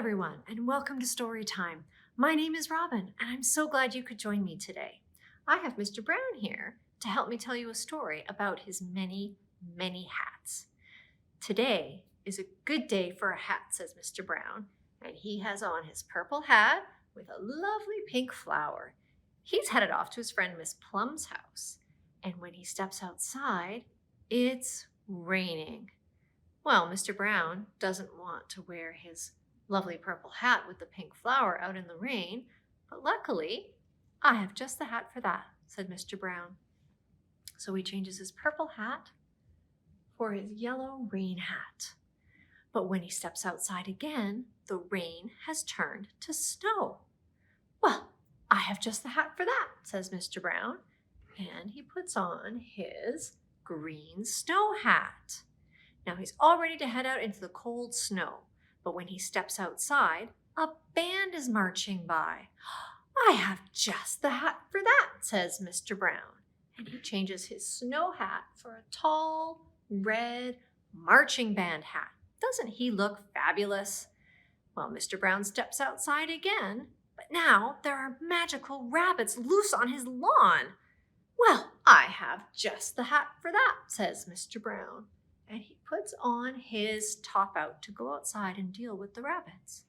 everyone, and welcome to Storytime. My name is Robyn, and I'm so glad you could join me today. I have Mr. Brown here to help me tell you a story about his many, many hats. Today is a good day for a hat, says Mr. Brown, and he has on his purple hat with a lovely pink flower. He's headed off to his friend Miss Plum's house, and when he steps outside, it's raining. Well, Mr. Brown doesn't want to wear his lovely purple hat with the pink flower out in the rain, but luckily, I have just the hat for that, said Mr. Brown. So he changes his purple hat for his yellow rain hat. But when he steps outside again, the rain has turned to snow. Well, I have just the hat for that, says Mr. Brown, and he puts on his green snow hat. Now he's all ready to head out into the cold snow, but when he steps outside, a band is marching by. I have just the hat for that, says Mr. Brown, and he changes his snow hat for a tall, red marching band hat. Doesn't he look fabulous? Well, Mr. Brown steps outside again, but now there are magical rabbits loose on his lawn. Well, I have just the hat for that, says Mr. Brown, and he puts on his top out to go outside and deal with the rabbits.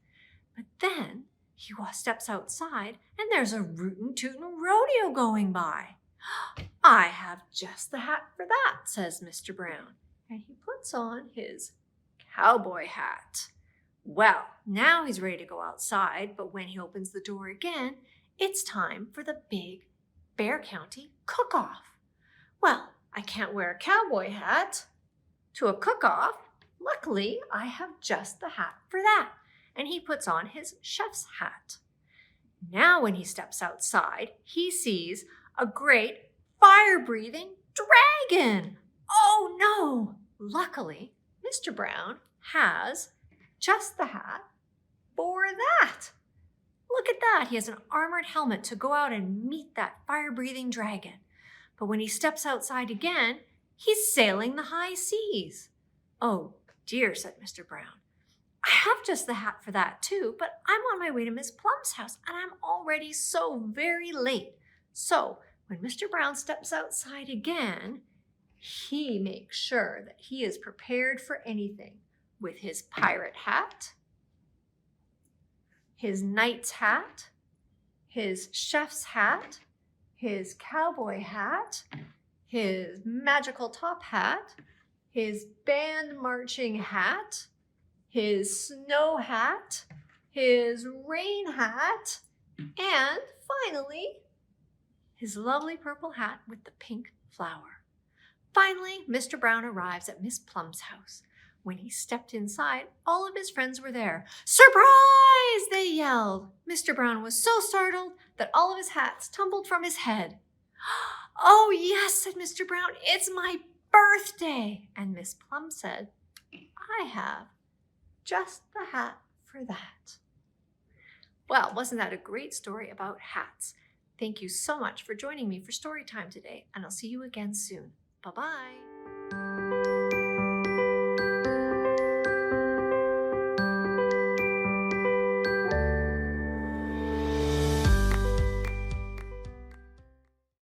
But then he steps outside and there's a rootin' tootin' rodeo going by. I have just the hat for that, says Mr. Brown, and he puts on his cowboy hat. Well, now he's ready to go outside, but when he opens the door again, it's time for the big Bear County cook-off. Well, I can't wear a cowboy hat to a cook-off. Luckily, I have just the hat for that. And he puts on his chef's hat. Now when he steps outside, he sees a great fire-breathing dragon. Oh no! Luckily, Mr. Brown has just the hat for that. Look at that. He has an armored helmet to go out and meet that fire-breathing dragon. But when he steps outside again, he's sailing the high seas. Oh dear, said Mr. Brown. I have just the hat for that too, but I'm on my way to Miss Plum's house and I'm already so very late. So when Mr. Brown steps outside again, he makes sure that he is prepared for anything with his pirate hat, his knight's hat, his chef's hat, his cowboy hat, his magical top hat, his band marching hat, his snow hat, his rain hat, and finally, his lovely purple hat with the pink flower. Finally, Mr. Brown arrives at Miss Plum's house. When he stepped inside, all of his friends were there. Surprise! They yelled. Mr. Brown was so startled that all of his hats tumbled from his head. Oh, yes, said Mr. Brown, it's my birthday. And Miss Plum said, I have just the hat for that. Well, wasn't that a great story about hats? Thank you so much for joining me for Storytime today, and I'll see you again soon. Bye-bye.